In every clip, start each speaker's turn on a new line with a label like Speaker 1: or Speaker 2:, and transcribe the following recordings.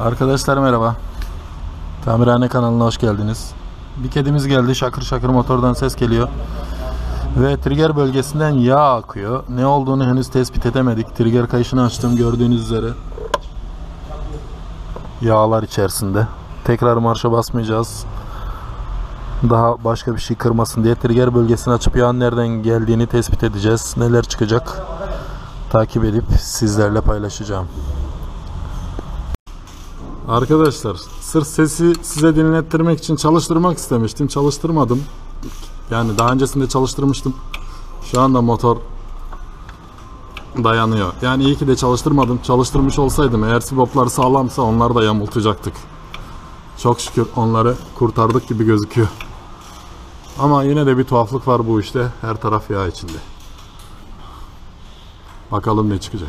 Speaker 1: Arkadaşlar merhaba. Tamirhane kanalına hoş geldiniz. Bir kedimiz geldi. Şakır şakır motordan ses geliyor. Ve trigger bölgesinden yağ akıyor. Ne olduğunu henüz tespit edemedik. Trigger kayışını açtım. Gördüğünüz üzere yağlar içerisinde. Tekrar marşa basmayacağız. Daha başka bir şey kırmasın diye trigger bölgesini açıp yağın nereden geldiğini tespit edeceğiz. Neler çıkacak takip edip sizlerle paylaşacağım. Arkadaşlar sırf sesi size dinlettirmek için çalıştırmak istemiştim. Çalıştırmadım. Yani daha öncesinde çalıştırmıştım. Şu anda motor dayanıyor. Yani iyi ki de çalıştırmadım. Çalıştırmış olsaydım eğer siboplar sağlamsa onları da yamultacaktık. Çok şükür onları kurtardık gibi gözüküyor. Ama yine de bir tuhaflık var bu işte. Her taraf yağ içinde. Bakalım ne çıkacak.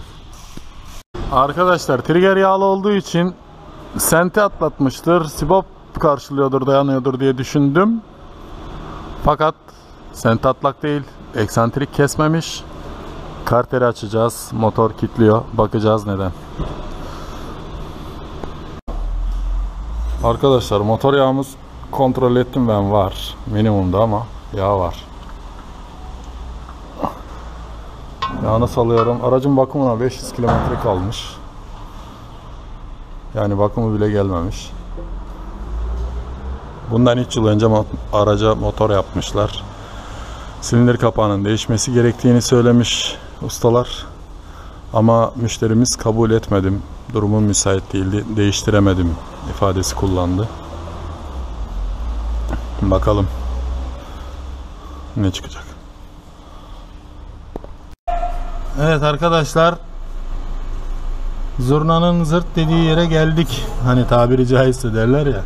Speaker 1: Arkadaşlar trigger yağlı olduğu için senti atlatmıştır. Sibop karşılıyordur, dayanıyordur diye düşündüm. Fakat senti atlak değil. Eksantrik kesmemiş. Karteri açacağız. Motor kilitliyor. Bakacağız neden. Arkadaşlar motor yağımız kontrol ettim ben, var. Minimumda ama yağ var. Yağını salıyorum. Aracın bakımına 500 kilometre kalmış. Yani bakımı bile gelmemiş. Bundan 3 yıl önce araca motor yapmışlar. Silindir kapağının değişmesi gerektiğini söylemiş ustalar. Ama müşterimiz kabul etmedim. Durumum müsait değildi. Değiştiremedim ifadesi kullandı. Bakalım ne çıkacak. Evet arkadaşlar, zurnanın zırt dediği yere geldik. Hani tabiri caizse derler ya.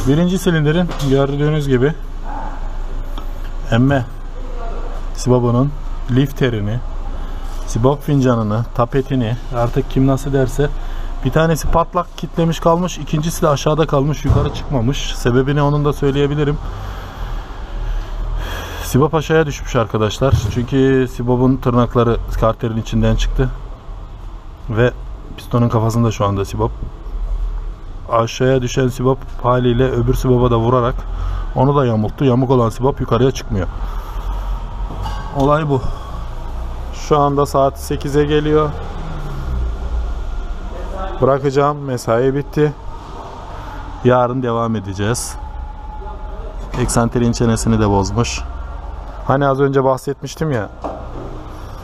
Speaker 1: Birinci silindirin gördüğünüz gibi emme sibobunun lifterini, sibop fincanını, tapetini, artık kim nasıl derse, bir tanesi patlak kitlemiş kalmış, ikincisi de aşağıda kalmış, yukarı çıkmamış. Sebebini onun da söyleyebilirim. Sibop aşağıya düşmüş arkadaşlar. Çünkü sibopun tırnakları karterin içinden çıktı. Ve pistonun kafasında şu anda sibop. Aşağıya düşen sibop haliyle öbür sibopa da vurarak onu da yamulttu. Yamuk olan sibop yukarıya çıkmıyor. Olay bu. Şu anda saat 8'e geliyor. Bırakacağım. Mesai bitti. Yarın devam edeceğiz. Eksantriğin çenesini de bozmuş. Hani az önce bahsetmiştim ya,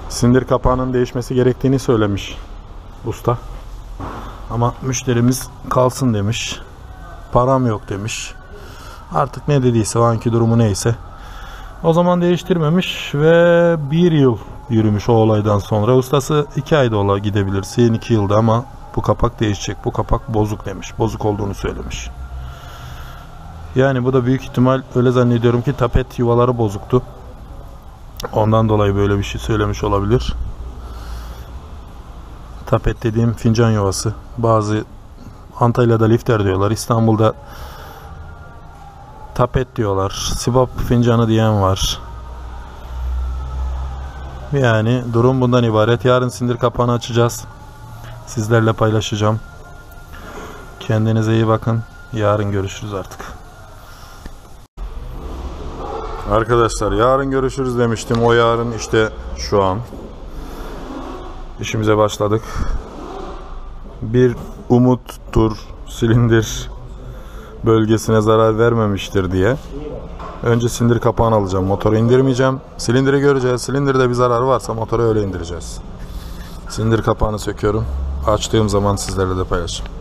Speaker 1: silindir kapağının değişmesi gerektiğini söylemiş usta. Ama müşterimiz kalsın demiş. Param yok demiş. Artık ne dediyse, o anki durumu neyse. O zaman değiştirmemiş ve 1 yıl yürümüş o olaydan sonra. Ustası 2 ayda gidebilir. Senin 2 yılda ama bu kapak değişecek. Bu kapak bozuk demiş. Bozuk olduğunu söylemiş. Yani bu da büyük ihtimal, öyle zannediyorum ki tapet yuvaları bozuktu. Ondan dolayı böyle bir şey söylemiş olabilir. Tapet dediğim fincan yuvası. Bazı Antalya'da lifter diyorlar. İstanbul'da tapet diyorlar. Sibop fincanı diyen var. Yani durum bundan ibaret. Yarın silindir kapağını açacağız. Sizlerle paylaşacağım. Kendinize iyi bakın. Yarın görüşürüz artık. Arkadaşlar yarın görüşürüz demiştim. O yarın işte şu an. İşimize başladık. Bir umuttur silindir bölgesine zarar vermemiştir diye. Önce silindir kapağını alacağım. Motoru indirmeyeceğim. Silindiri göreceğiz. Silindirde bir zarar varsa motoru öyle indireceğiz. Silindir kapağını söküyorum. Açtığım zaman sizlerle de paylaşacağım.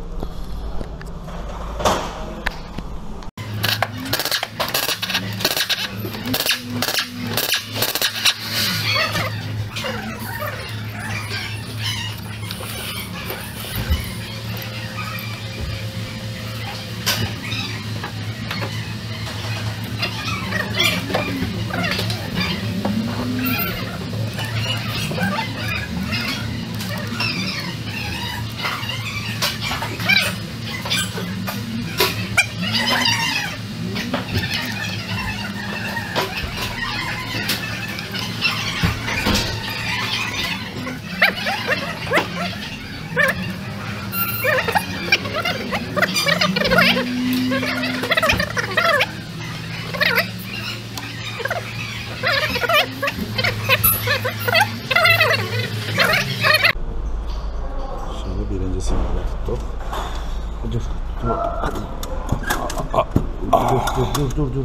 Speaker 1: önce sinyali tuttuk.
Speaker 2: Dur.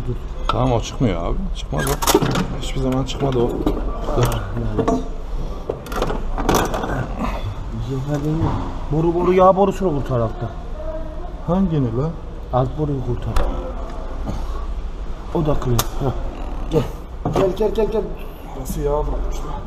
Speaker 2: Dur.
Speaker 1: Tamam, o çıkmıyor abi. Çıkmaz o. Hiçbir zaman çıkmadı o. Dur.
Speaker 2: Boru yağ borusunu kurtar altta.
Speaker 1: Hangini la?
Speaker 2: Alt boruyu kurtar. O da kırıyor. Gel.
Speaker 1: Nasıl yağ dolmuş lan?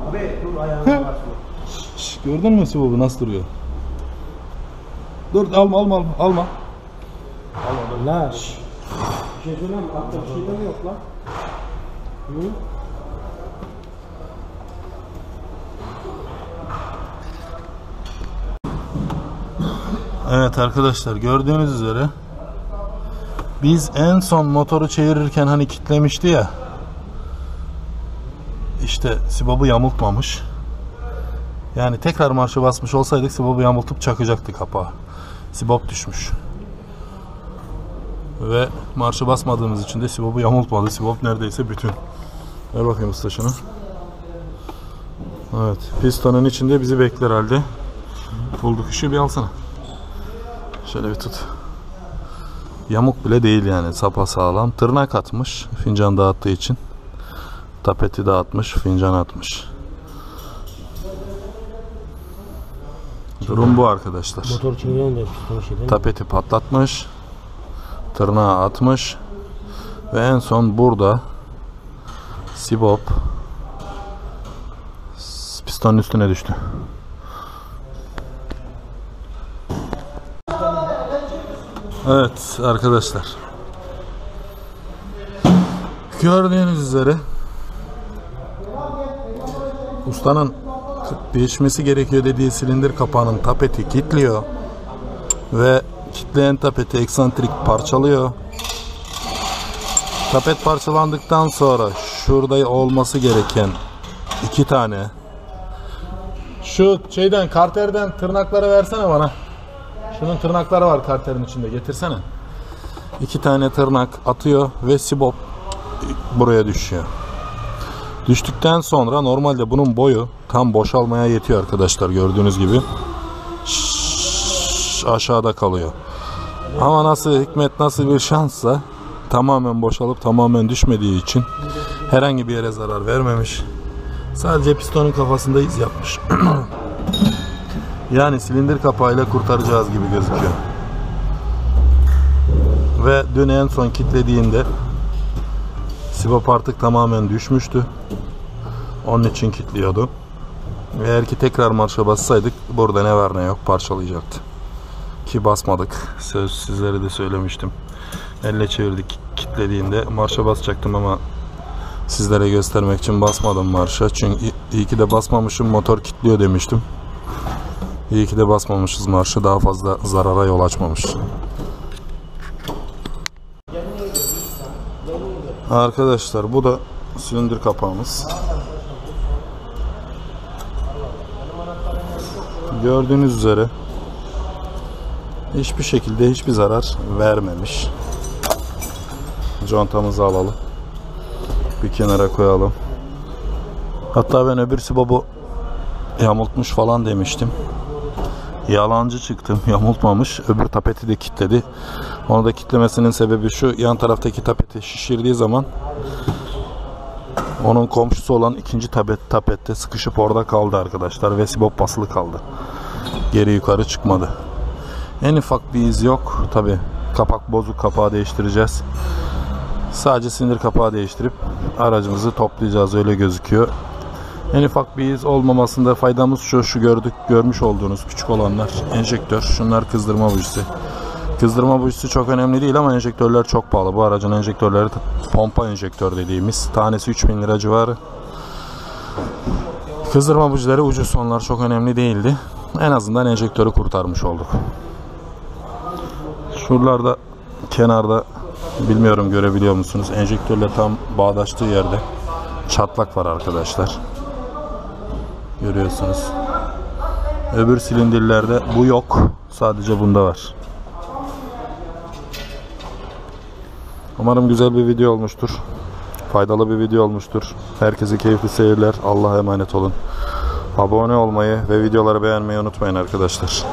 Speaker 2: Abi dur ayağını basma.
Speaker 1: Gördün mü Sibop'u nasıl duruyor? Dur, alma.
Speaker 2: Allah'ım la. Bir şey söyleyeyim mi? Altta bir şey de mi yok lan? Hı?
Speaker 1: Evet arkadaşlar, gördüğünüz üzere biz en son motoru çevirirken hani kitlemişti ya, işte Sibop'u yamultmamış. Yani tekrar marşa basmış olsaydık Sibop'u yamultup çakacaktı kapağı. Sibop düşmüş. Ve marşa basmadığımız için de Sibop'u yamultmadı. Sibop neredeyse bütün. Ver bakayım usta şunu. Evet, pistonun içinde bizi bekler halde. Bulduk, ışığı bir alsana. Şöyle bir tut. Yamuk bile değil yani, sapasağlam. Tırnak atmış fincan dağıttığı için. Tapeti dağıtmış, fincan atmış. Durum bu arkadaşlar.
Speaker 2: Motor çeviriyorum da piston şey değil mi?
Speaker 1: Tapeti patlatmış. Tırnağı atmış. Ve en son burada Sibop pistonun üstüne düştü. Evet arkadaşlar, gördüğünüz üzere ustanın değişmesi gerekiyor dediği silindir kapağının tapeti kilitliyor ve kilitleyen tapeti eksantrik parçalıyor. Tapet parçalandıktan sonra şurada olması gereken 2 tane şu şeyden, karterden tırnakları versene bana. Şunun tırnakları var karterin içinde, getirsene. 2 tane tırnak atıyor ve Sibop buraya düşüyor. Düştükten sonra normalde bunun boyu tam boşalmaya yetiyor arkadaşlar, gördüğünüz gibi. Aşağıda kalıyor. Ama nasıl hikmet, nasıl bir şanssa tamamen boşalıp tamamen düşmediği için herhangi bir yere zarar vermemiş. Sadece pistonun kafasında iz yapmış. Yani silindir kapağıyla kurtaracağız gibi gözüküyor. Ve dün en son kilitlediğinde Sibop artık tamamen düşmüştü. Onun için kilitliyordu. Ve eğer ki tekrar marşa bassaydık burada ne var ne yok parçalayacaktı. Ki basmadık. Sizlere de söylemiştim. Elle çevirdik kilitlediğinde. Marşa basacaktım ama sizlere göstermek için basmadım marşa. Çünkü iyi ki de basmamışım, motor kilitliyor demiştim. İyi ki de basmamışız marşı, daha fazla zarara yol açmamış. Arkadaşlar bu da silindir kapağımız. Gördüğünüz üzere hiçbir şekilde hiçbir zarar vermemiş. Contamızı alalım. Bir kenara koyalım. Hatta ben öbür Sibop'u yamultmuş falan demiştim. Yalancı çıktım, yamultmamış. Öbür tapeti de kilitledi. Onu da kilitlemesinin sebebi şu: yan taraftaki tapeti şişirdiği zaman onun komşusu olan ikinci tapette sıkışıp orada kaldı arkadaşlar ve Sibop basılı kaldı. Geri yukarı çıkmadı. En ufak bir iz yok. Tabi kapak bozuk, kapağı değiştireceğiz. Sadece silindir kapağı değiştirip aracımızı toplayacağız, öyle gözüküyor. En ufak bir iz olmamasında faydamız şu görmüş olduğunuz küçük olanlar enjektör. Şunlar kızdırma bujisi. Kızdırma bujisi çok önemli değil ama enjektörler çok pahalı. Bu aracın enjektörleri pompa enjektör dediğimiz. Tanesi 3000 lira civarı. Kızdırma bujileri ucuz. Onlar çok önemli değildi. En azından enjektörü kurtarmış olduk. Şuralarda kenarda, bilmiyorum görebiliyor musunuz, enjektörle tam bağdaştığı yerde çatlak var arkadaşlar. Görüyorsunuz. Öbür silindirlerde bu yok. Sadece bunda var. Umarım güzel bir video olmuştur. Faydalı bir video olmuştur. Herkese keyifli seyirler. Allah'a emanet olun. Abone olmayı ve videoları beğenmeyi unutmayın arkadaşlar.